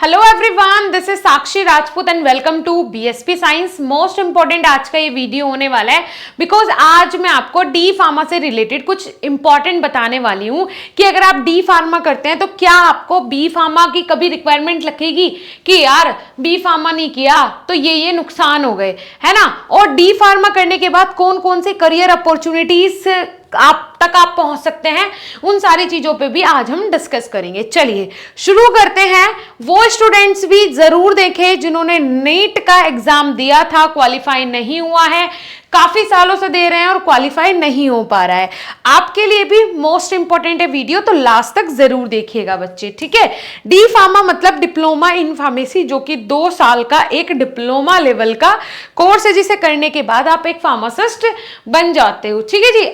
Hello everyone, this is Sakshi Rajput and welcome to BSP science. Most important आज का ये video होने वाला है बिकॉज आज मैं आपको डी फार्मा से रिलेटेड कुछ इंपॉर्टेंट बताने वाली हूँ कि अगर आप डी फार्मा करते हैं तो क्या आपको बी फार्मा की कभी रिक्वायरमेंट लगेगी कि यार बी फार्मा नहीं किया तो ये नुकसान हो गए, है ना। और डी फार्मा करने के बाद कौन कौन से करियर अपॉर्चुनिटीज आप पहुंच सकते हैं, उन सारी चीजों पे भी आज हम डिस्कस करेंगे। चलिए शुरू करते हैं। वो स्टूडेंट्स भी जरूर देखें जिन्होंने नीट का एग्जाम दिया था, क्वालिफाई नहीं हुआ है, काफी सालों से दे रहे हैं और क्वालिफाई नहीं हो पा रहा है, आपके लिए भी मोस्ट इंपॉर्टेंट है वीडियो, तो लास्ट तक जरूर देखिएगा बच्चे, ठीक है। डी फार्मा मतलब डिप्लोमा इन फार्मेसी, जो कि 2 साल का एक डिप्लोमा लेवल का कोर्स है जिसे करने के बाद आप एक फार्मासिस्ट बन जाते हो, ठीक है जी।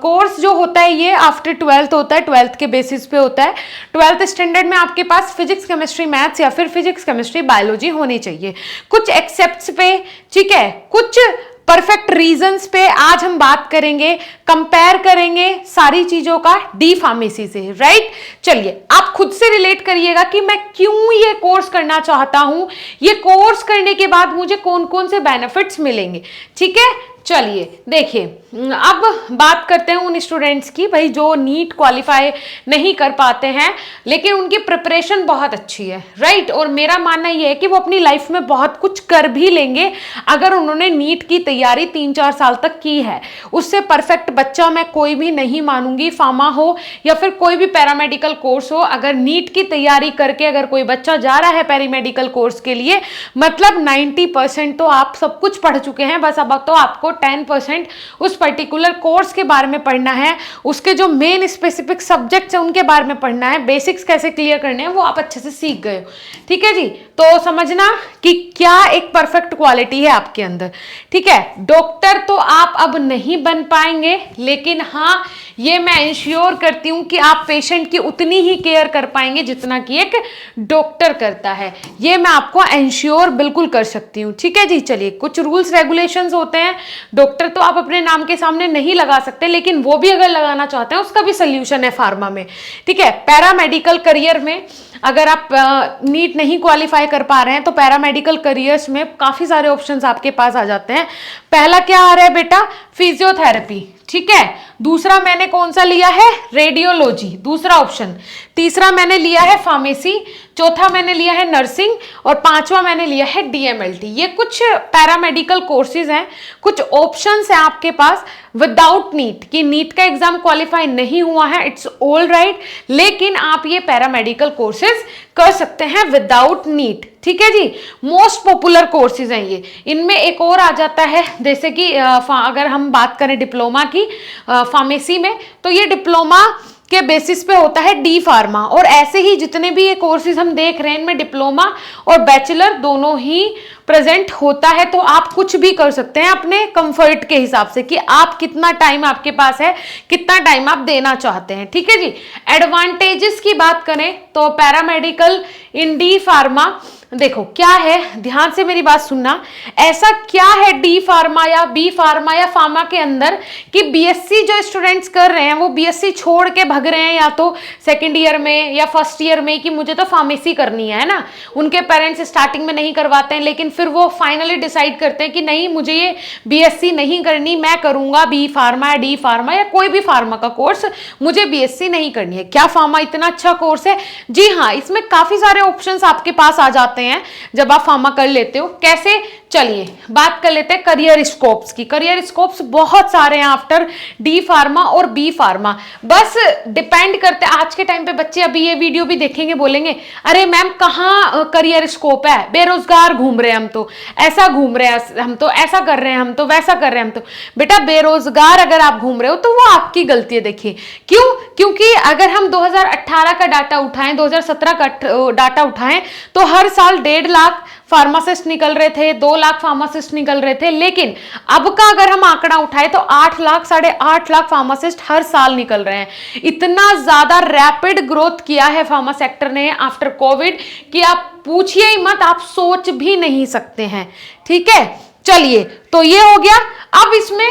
कोर्स जो होता है ये आफ्टर 12th होता है, 12th के बेसिस पे होता है। 12th स्टैंडर्ड में आपके पास फिजिक्स केमिस्ट्री मैथ्स या फिर फिजिक्स केमिस्ट्री बायोलॉजी होनी चाहिए, कुछ एक्सेप्ट्स पे, ठीक है, कुछ परफेक्ट रीजंस पे आज हम बात करेंगे, कंपेयर करेंगे सारी चीजों का डी फार्मेसी से, राइट। चलिए आप खुद से रिलेट करिएगा कि मैं क्यों ये कोर्स करना चाहता हूं, ये कोर्स करने के बाद मुझे कौन कौन से बेनिफिट्स मिलेंगे, ठीक है। चलिए देखिए, अब बात करते हैं उन स्टूडेंट्स की भाई जो नीट क्वालिफाई नहीं कर पाते हैं लेकिन उनकी प्रिपरेशन बहुत अच्छी है, राइट। और मेरा मानना यह है कि वो अपनी लाइफ में बहुत कुछ कर भी लेंगे अगर उन्होंने नीट की तैयारी 3-4 साल तक की है। उससे परफेक्ट बच्चा मैं कोई भी नहीं मानूंगी, फार्मा हो या फिर कोई भी पैरामेडिकल कोर्स हो। अगर नीट की तैयारी करके अगर कोई बच्चा जा रहा है पैरामेडिकल कोर्स के लिए, मतलब 90% तो आप सब कुछ पढ़ चुके हैं, बस अब तो आपको 10% उस पर्टिकुलर कोर्स के बारे में पढ़ना है, उसके जो मेन स्पेसिफिक सब्जेक्ट्स हैं उनके बारे में पढ़ना है, बेसिक्स कैसे क्लियर करने हैं वो आप अच्छे से सीख गए हो, ठीक है जी। तो समझना कि क्या एक परफेक्ट क्वालिटी है आपके अंदर, ठीक है। डॉक्टर तो आप अब नहीं बन पाएंगे, लेकिन हाँ ये मैं इंश्योर करती हूं कि आप पेशेंट की उतनी ही केयर कर पाएंगे जितना कि एक डॉक्टर करता है, ये मैं आपको इंश्योर बिल्कुल कर सकती हूं, ठीक है जी। चलिए कुछ रूल्स रेगुलेशंस होते हैं, डॉक्टर तो आप अपने नाम के सामने नहीं लगा सकते, लेकिन वो भी अगर लगाना चाहते हैं उसका भी सोल्यूशन है फार्मा में, ठीक है। पैरामेडिकल करियर में अगर आप नीट नहीं क्वालिफाई कर पा रहे हैं तो पैरामेडिकल करियर्स में काफी सारे ऑप्शंस आपके पास आ जाते हैं। पहला क्या आ रहा है बेटा, फिजियोथेरेपी, ठीक है। दूसरा मैंने कौन सा लिया है, रेडियोलॉजी, दूसरा ऑप्शन। तीसरा मैंने लिया है फार्मेसी, चौथा मैंने लिया है नर्सिंग और पांचवा मैंने लिया है डीएमएलटी। ये कुछ पैरामेडिकल कोर्सेज हैं, कुछ ऑप्शंस हैं आपके पास विदाउट नीट, कि नीट का एग्जाम क्वालिफाई नहीं हुआ है, इट्स ऑल राइट, लेकिन आप ये पैरामेडिकल कोर्सेज कर सकते हैं विदाउट नीट, ठीक है जी। मोस्ट पॉपुलर कोर्सेज हैं ये। इनमें एक और आ जाता है, जैसे कि अगर हम बात करें डिप्लोमा की फार्मेसी में, तो ये डिप्लोमा के बेसिस पे होता है डी फार्मा। और ऐसे ही जितने भी ये कोर्सेज हम देख रहे हैं इनमें डिप्लोमा और बैचलर दोनों ही प्रेजेंट होता है, तो आप कुछ भी कर सकते हैं अपने कंफर्ट के हिसाब से कि आप कितना टाइम आपके पास है, कितना टाइम आप देना चाहते हैं, ठीक है जी। एडवांटेजेस की बात करें तो पैरामेडिकल इन डी फार्मा, देखो क्या है, ध्यान से मेरी बात सुनना, ऐसा क्या है डी फार्मा या बी फार्मा या फार्मा के अंदर कि बीएससी जो स्टूडेंट्स कर रहे हैं वो बीएससी छोड़ के भग रहे हैं या तो सेकंड ईयर में या फर्स्ट ईयर में कि मुझे तो फार्मेसी करनी है ना। उनके पेरेंट्स स्टार्टिंग में नहीं करवाते हैं, लेकिन फिर वो फाइनली डिसाइड करते हैं कि नहीं मुझे ये बीएससी नहीं करनी, मैं करूंगा बी फार्मा या डी फार्मा या कोई भी फार्मा का कोर्स, मुझे बीएससी नहीं करनी है। क्या फार्मा इतना अच्छा कोर्स है? जी हाँ, इसमें काफी सारे ऑप्शंस आपके पास आ जाते हैं जब आप फार्मा कर लेते हो। कैसे, चलिए बात कर लेते हैं करियर स्कोप्स की। करियर स्कोप्स बहुत सारे हैं आफ्टर डी फार्मा और बी फार्मा, बस डिपेंड करते हैं। आज के टाइम पे बच्चे अभी ये वीडियो भी देखेंगे, बोलेंगे अरे मैम कहाँ करियर स्कोप है, बेरोजगार घूम रहे हैं हम तो, ऐसा घूम रहे हैं हम तो, ऐसा कर रहे हैं हम तो, वैसा कर रहे हैं हम तो। बेटा बेरोजगार अगर आप घूम रहे हो तो वो आपकी गलती है। देखिए क्यों, क्योंकि अगर हम 2018 का डाटा उठाएं, 2017 का डाटा उठाएं तो हर साल 1.5 लाख फार्मासिस्ट निकल रहे थे, 2 लाख फार्मासिस्ट निकल रहे थे, लेकिन अब का अगर हम आंकड़ा उठाए तो 8 लाख 8.5 लाख फार्मासिस्ट हर साल निकल रहे हैं। इतना ज्यादा रैपिड ग्रोथ किया है फार्मा सेक्टर ने आफ्टर कोविड कि आप पूछिए ही मत, आप सोच भी नहीं सकते हैं, ठीक है। चलिए तो ये हो गया। अब इसमें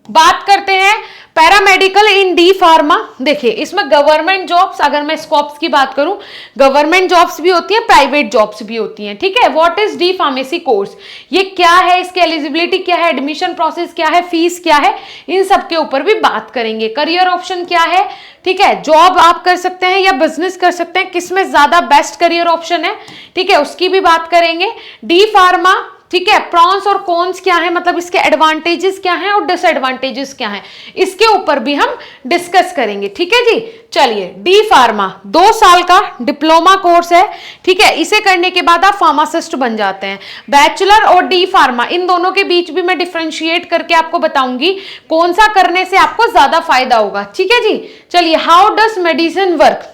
बात करते हैं पैरामेडिकल इन डी फार्मा। देखिए इसमें गवर्नमेंट जॉब्स, अगर मैं स्कोप्स की बात करूं, गवर्नमेंट जॉब्स भी होती है, प्राइवेट जॉब्स भी होती हैं, ठीक है। What is D pharmacy course, ये क्या है, इसकी एलिजिबिलिटी क्या है, एडमिशन प्रोसेस क्या है, फीस क्या है, इन सब के ऊपर भी बात करेंगे। करियर ऑप्शन क्या है, ठीक है, जॉब आप कर सकते हैं या बिजनेस कर सकते हैं, किसमें ज्यादा बेस्ट करियर ऑप्शन है, ठीक है, उसकी भी बात करेंगे। डी फार्मा, ठीक है, प्रॉन्स और कॉन्स क्या है, मतलब इसके एडवांटेजेस क्या हैं और डिसएडवांटेजेस क्या हैं, इसके ऊपर भी हम डिस्कस करेंगे, ठीक है जी। चलिए, डी फार्मा 2 साल का डिप्लोमा कोर्स है, ठीक है, इसे करने के बाद आप फार्मासिस्ट बन जाते हैं। बैचलर और डी फार्मा, इन दोनों के बीच भी मैं डिफरेंशिएट करके आपको बताऊंगी कौन सा करने से आपको ज्यादा फायदा होगा, ठीक है जी। चलिए, हाउ डज मेडिसिन वर्क।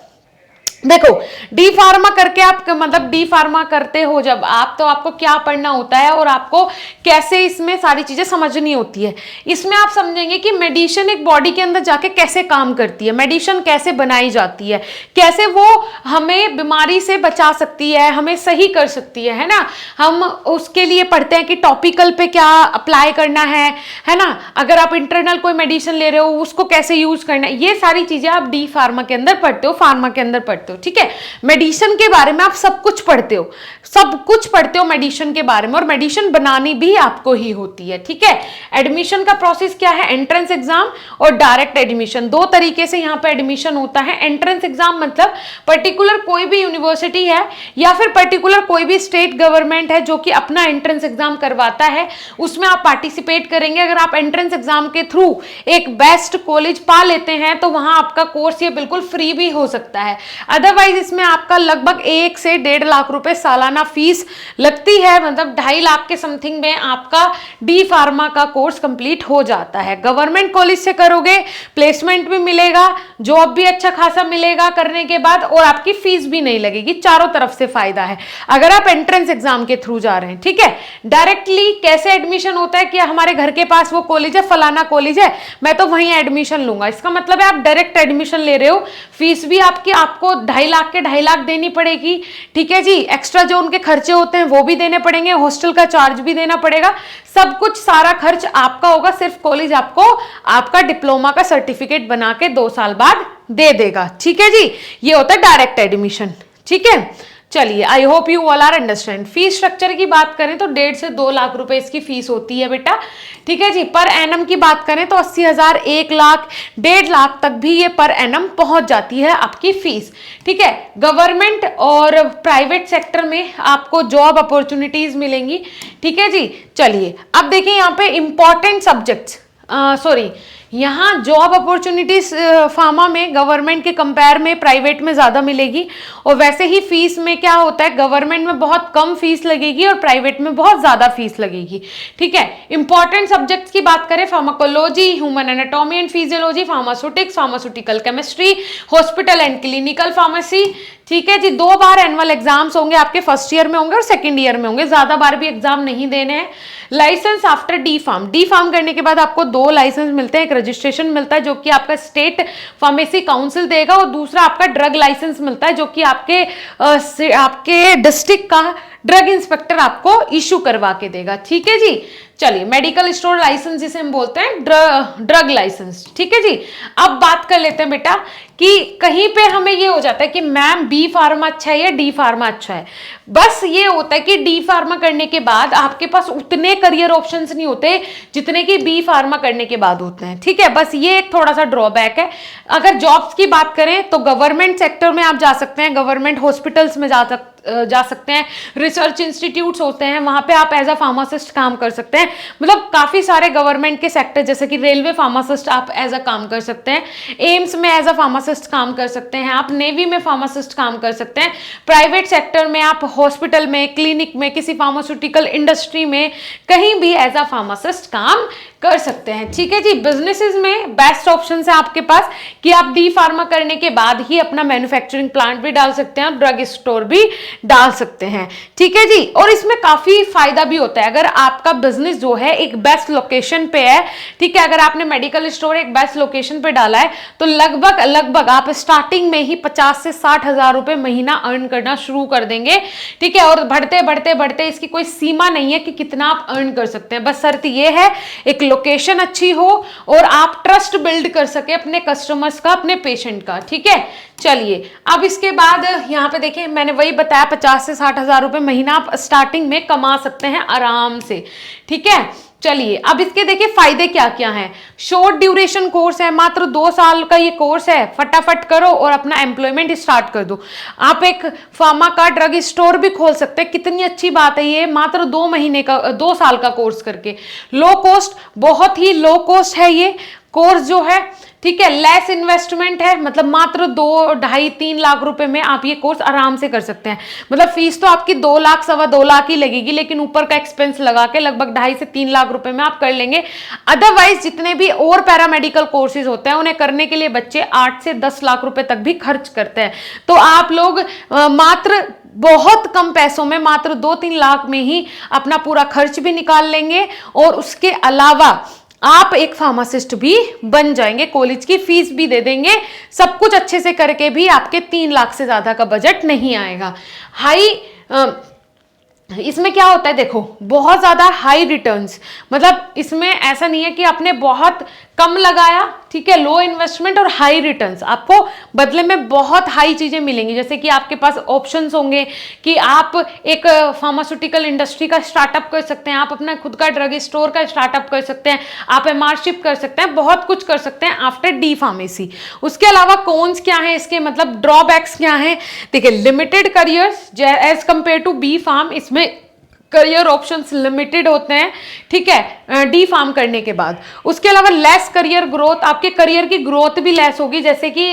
देखो, डी फार्मा करके आप, मतलब डी फार्मा करते हो जब आप, तो आपको क्या पढ़ना होता है और आपको कैसे इसमें सारी चीजें समझनी होती है। इसमें आप समझेंगे कि मेडिसिन एक बॉडी के अंदर जाके कैसे काम करती है, मेडिसिन कैसे बनाई जाती है, कैसे वो हमें बीमारी से बचा सकती है, हमें सही कर सकती है ना। हम उसके लिए पढ़ते हैं कि टॉपिकल पे क्या अप्लाई करना है ना। अगर आप इंटरनल कोई मेडिसिन ले रहे हो उसको कैसे यूज करना है, ये सारी चीजें आप डी फार्मा के अंदर पढ़ते हो, फार्मा के अंदर पढ़ते हो, ठीक है। मेडिसिन के बारे में आप सब कुछ पढ़ते हो, सब कुछ पढ़ते हो मेडिसिन के बारे में, और मेडिसिन बनानी भी आपको ही होती है, ठीक है। एडमिशन का प्रोसेस क्या है, एंट्रेंस एग्जाम और डायरेक्ट एडमिशन, 2 तरीके से यहाँ पे एडमिशन होता है। एंट्रेंस एग्जाम मतलब पर्टिकुलर कोई भी यूनिवर्सिटी है या फिर पर्टिकुलर कोई भी स्टेट गवर्नमेंट है जो कि अपना एंट्रेंस एग्जाम करवाता है, उसमें आप पार्टिसिपेट करेंगे। अगर आप एंट्रेंस एग्जाम के थ्रू एक बेस्ट कॉलेज पा लेते हैं तो वहां आपका कोर्स ये बिल्कुल फ्री भी हो सकता है। अदरवाइज इसमें आपका लगभग 1 से 1.5 लाख रुपए सालाना फीस लगती है, मतलब 2.5 लाख के समथिंग में आपका डी फार्मा का कोर्स कंप्लीट हो जाता है। गवर्नमेंट कॉलेज से करोगे, प्लेसमेंट भी मिलेगा, जॉब भी अच्छा खासा मिलेगा करने के बाद, और आपकी फीस भी नहीं लगेगी, चारों तरफ से फायदा है अगर आप एंट्रेंस एग्जाम के थ्रू जा रहे हैं, ठीक है। डायरेक्टली कैसे एडमिशन होता है कि हमारे घर के पास वो कॉलेज है, फलाना कॉलेज है, मैं तो वहीं एडमिशन लूंगा, इसका मतलब है आप डायरेक्ट एडमिशन ले रहे हो, फीस भी आपको 2.5 लाख के 2.5 लाख देनी पड़ेगी, ठीक है जी। एक्स्ट्रा जो उनके खर्चे होते हैं वो भी देने पड़ेंगे, हॉस्टल का चार्ज भी देना पड़ेगा, सब कुछ सारा खर्च आपका होगा, सिर्फ कॉलेज आपको आपका डिप्लोमा का सर्टिफिकेट बना के 2 साल बाद दे देगा, ठीक है जी। ये होता है डायरेक्ट एडमिशन, ठीक है। चलिए, I hope you all are understand. Fees structure की बात करें तो 1.5 से 2 लाख रुपए इसकी फीस होती है बेटा, ठीक है जी। पर एनम की बात करें तो 80,000, 1 लाख, 1.5 लाख तक भी ये पर एनम पहुंच जाती है आपकी फीस, ठीक है। गवर्नमेंट और प्राइवेट सेक्टर में आपको जॉब अपॉर्चुनिटीज मिलेंगी, ठीक है जी। चलिए, अब देखिए यहाँ पे इंपॉर्टेंट सब्जेक्ट्स, यहाँ जॉब अपॉर्चुनिटीज फार्मा में गवर्नमेंट के कंपेयर में प्राइवेट में ज़्यादा मिलेगी, और वैसे ही फीस में क्या होता है, गवर्नमेंट में बहुत कम फीस लगेगी और प्राइवेट में बहुत ज़्यादा फीस लगेगी, ठीक है। इंपॉर्टेंट सब्जेक्ट्स की बात करें, pharmacology, human anatomy and physiology, pharmaceutics, pharmaceutical chemistry, hospital and clinical pharmacy, ठीक है जी। 2 बार एनुअल एग्जाम्स होंगे आपके, फर्स्ट ईयर में होंगे और सेकंड ईयर में होंगे, ज्यादा बार भी एग्जाम नहीं देने हैं। License after D pharm, D pharm करने के बाद आपको 2 लाइसेंस मिलते हैं, एक रजिस्ट्रेशन मिलता है जो कि आपका स्टेट फार्मेसी काउंसिल देगा, और दूसरा आपका ड्रग लाइसेंस मिलता है जो कि आपके डिस्ट्रिक्ट का ड्रग इंस्पेक्टर आपको इशू करवा के देगा, ठीक है जी। चलिए, मेडिकल स्टोर लाइसेंस जिसे हम बोलते हैं ड्रग लाइसेंस, ठीक है जी। अब बात कर लेते हैं बेटा कि कहीं पे हमें ये हो जाता है कि मैम बी फार्मा अच्छा है या डी फार्मा अच्छा है। बस ये होता है कि डी फार्मा करने के बाद आपके पास उतने करियर ऑप्शंस नहीं होते जितने कि बी फार्मा करने के बाद होते हैं, ठीक है। बस ये एक थोड़ा सा ड्रॉबैक है। अगर जॉब्स की बात करें तो गवर्नमेंट सेक्टर में आप जा सकते हैं, गवर्नमेंट हॉस्पिटल्स में जा सकते हैं, रिसर्च इंस्टीट्यूट्स होते हैं, वहां पे आप एज अ फार्मासिस्ट काम कर सकते हैं। मतलब काफी सारे गवर्नमेंट के सेक्टर, जैसे कि रेलवे फार्मासिस्ट आप एज अ काम कर सकते हैं, एम्स में एज अ फार्मासिस्ट काम कर सकते हैं, आप नेवी में फार्मासिस्ट काम कर सकते हैं। प्राइवेट सेक्टर में आप हॉस्पिटल में, क्लिनिक में, किसी फार्मास्यूटिकल इंडस्ट्री में कहीं भी एज अ फार्मासिस्ट काम कर सकते हैं, ठीक है जी। बिजनेसेस में बेस्ट ऑप्शन है आपके पास कि आप डी फार्मा करने के बाद ही अपना मैन्युफैक्चरिंग प्लांट भी डाल सकते हैं और ड्रग स्टोर भी डाल सकते हैं, ठीक है जी। और इसमें काफी फायदा भी होता है अगर आपका बिजनेस जो है एक बेस्ट लोकेशन पे है, ठीक है। अगर आपने मेडिकल स्टोर एक बेस्ट लोकेशन पे डाला है तो लगभग आप स्टार्टिंग में ही 50 से 60 हजार रुपए महीना अर्न करना शुरू कर देंगे, ठीक है। और बढ़ते बढ़ते बढ़ते इसकी कोई सीमा नहीं है कि कितना आप अर्न कर सकते हैं, बस शर्त ये है एक लोकेशन अच्छी हो और आप ट्रस्ट बिल्ड कर सके अपने कस्टमर्स का, अपने पेशेंट का। ठीक है, चलिए अब इसके बाद यहाँ पे देखिए मैंने वही बताया 50 से 60 हजार रुपए महीना आप स्टार्टिंग में कमा सकते हैं आराम से। ठीक है, चलिए अब इसके देखिए फायदे क्या क्या हैं। शॉर्ट ड्यूरेशन कोर्स है, मात्र 2 साल का ये कोर्स है, फटाफट करो और अपना एम्प्लॉयमेंट स्टार्ट कर दो। आप एक फार्मा का ड्रग स्टोर भी खोल सकते हैं, कितनी अच्छी बात है ये, मात्र 2 महीने का 2 साल का कोर्स करके। लो कॉस्ट, बहुत ही लो कॉस्ट है ये कोर्स जो है। ठीक है, लेस इन्वेस्टमेंट है, मतलब मात्र 2, 2.5, 3 लाख रुपए में आप ये कोर्स आराम से कर सकते हैं। मतलब फीस तो आपकी 2 लाख 2.25 लाख ही लगेगी, लेकिन ऊपर का एक्सपेंस लगा के लगभग 2.5 से 3 लाख रुपए में आप कर लेंगे। अदरवाइज जितने भी और पैरामेडिकल कोर्सेज होते हैं उन्हें करने के लिए बच्चे 8 से 10 लाख रुपए तक भी खर्च करते हैं। तो आप लोग मात्र बहुत कम पैसों में, मात्र 2-3 लाख में ही अपना पूरा खर्च भी निकाल लेंगे और उसके अलावा आप एक फार्मासिस्ट भी बन जाएंगे, कॉलेज की फीस भी दे देंगे, सब कुछ अच्छे से करके भी आपके 3 लाख से ज्यादा का बजट नहीं आएगा। इसमें क्या होता है देखो, बहुत ज्यादा हाई रिटर्न्स, मतलब इसमें ऐसा नहीं है कि आपने बहुत कम लगाया, ठीक है, लो इन्वेस्टमेंट और हाई रिटर्न्स, आपको बदले में बहुत हाई चीजें मिलेंगी। जैसे कि आपके पास ऑप्शंस होंगे कि आप एक फार्मास्यूटिकल इंडस्ट्री का स्टार्टअप कर सकते हैं, आप अपना खुद का ड्रग स्टोर का स्टार्टअप कर सकते हैं, आप एमआरशिप कर सकते हैं, बहुत कुछ कर सकते हैं आफ्टर डी फार्मेसी। उसके अलावा कॉन्स क्या है इसके, मतलब ड्रॉबैक्स क्या है, देखिए limited careers as compare to B pharm, इसमें करियर ऑप्शंस लिमिटेड होते हैं। ठीक है, डी फार्म करने के बाद। उसके अलावा लेस करियर ग्रोथ, आपके करियर की ग्रोथ भी लेस होगी। जैसे कि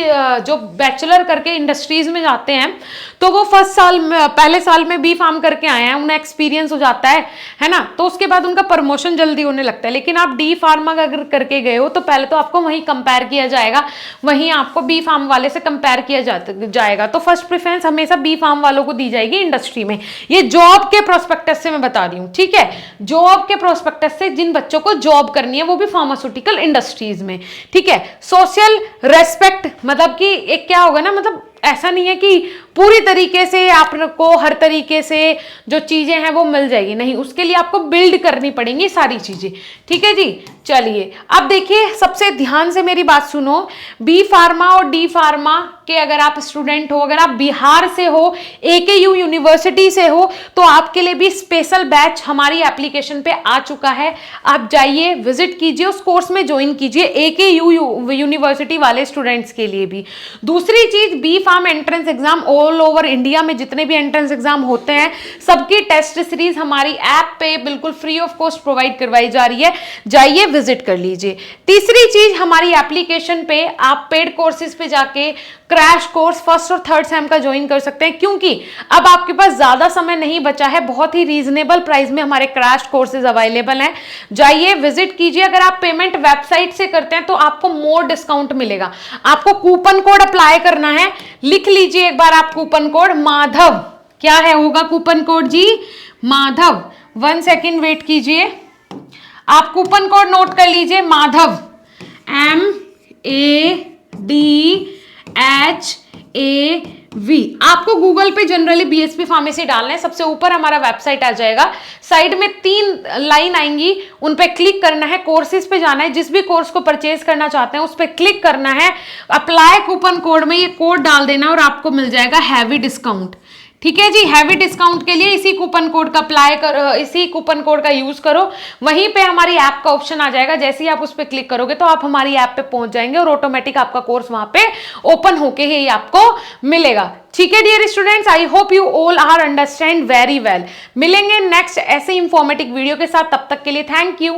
जो बैचलर करके इंडस्ट्रीज में जाते हैं तो वो फर्स्ट साल में, पहले साल में बी फार्म करके आए हैं, उन्हें एक्सपीरियंस हो जाता है ना, तो उसके बाद उनका प्रमोशन जल्दी होने लगता है। लेकिन आप डी फार्मा अगर करके गए हो तो पहले तो आपको वहीं कंपेयर किया जाएगा, वहीं आपको बी फार्म वाले से कंपेयर किया जाएगा। तो फर्स्ट प्रेफरेंस हमेशा बी फार्म वालों को दी जाएगी इंडस्ट्री में। ये जॉब के प्रोस्पेक्टस मैं बता रही हूं। ठीक है, जॉब के प्रोस्पेक्टस से जिन बच्चों को जॉब करनी है वो भी फार्मास्यूटिकल इंडस्ट्रीज में। ठीक है, सोशल रेस्पेक्ट, मतलब कि एक क्या होगा ना, मतलब ऐसा नहीं है कि पूरी तरीके से आपको हर तरीके से जो चीजें हैं वो मिल जाएगी, नहीं, उसके लिए आपको बिल्ड करनी पड़ेंगी सारी चीजें। ठीक है जी, चलिए अब देखिए, सबसे ध्यान से मेरी बात सुनो, बी फार्मा और डी फार्मा के अगर आप स्टूडेंट हो, अगर आप बिहार से हो, एकेयू यूनिवर्सिटी से हो, तो आपके लिए भी स्पेशल बैच हमारी एप्लीकेशन पे आ चुका है। आप जाइए, विजिट कीजिए, उस कोर्स में ज्वाइन कीजिए, एकेयू यूनिवर्सिटी वाले स्टूडेंट्स के लिए भी। दूसरी चीज, B pharm entrance exam all over India में जितने भी एंट्रेंस एग्जाम होते हैं सबकी टेस्ट सीरीज हमारी ऐप पे बिल्कुल फ्री ऑफ कॉस्ट प्रोवाइड करवाई जा रही है, जाइए विजिट कर लीजिए। तीसरी चीज, हमारी एप्लीकेशन पे आप पेड कोर्सेज पे जाके क्रैश कोर्स फर्स्ट और थर्ड सेम का ज्वाइन कर सकते हैं, क्योंकि अब आपके पास ज्यादा समय नहीं बचा है, बहुत ही रीजनेबल प्राइस में हमारे क्रैश कोर्सेज अवेलेबल हैं। जाइए विजिट कीजिए। अगर आप पेमेंट वेबसाइट से करते हैं तो आपको मोर डिस्काउंट मिलेगा। आपको कूपन कोड अप्लाई करना है, लिख लीजिए एक बार आप कूपन कोड माधव। क्या है होगा कूपन कोड जी? माधव। 1 सेकेंड वेट कीजिए, आप कूपन कोड नोट कर लीजिए, माधव, MADHAV। आपको गूगल पे जनरली बीएसपी फार्मेसी डालना है, सबसे ऊपर हमारा वेबसाइट आ जाएगा, साइड में 3 लाइन आएंगी, उन पे क्लिक करना है, कोर्सेज पे जाना है, जिस भी कोर्स को परचेज करना चाहते हैं उस पे क्लिक करना है, अप्लाई कूपन कोड में ये कोड डाल देना और आपको मिल जाएगा हैवी डिस्काउंट। ठीक है जी, हैवी डिस्काउंट के लिए इसी कूपन कोड का अप्लाई करो, इसी कूपन कोड का यूज करो। वहीं पे हमारी ऐप का ऑप्शन आ जाएगा, जैसे ही आप उस पर क्लिक करोगे तो आप हमारी ऐप पे पहुंच जाएंगे और ऑटोमेटिक आपका कोर्स वहां पे ओपन होके ही आपको मिलेगा। ठीक है dear students, I hope you all are understand very well. मिलेंगे नेक्स्ट ऐसे इंफॉर्मेटिव वीडियो के साथ, तब तक के लिए थैंक यू।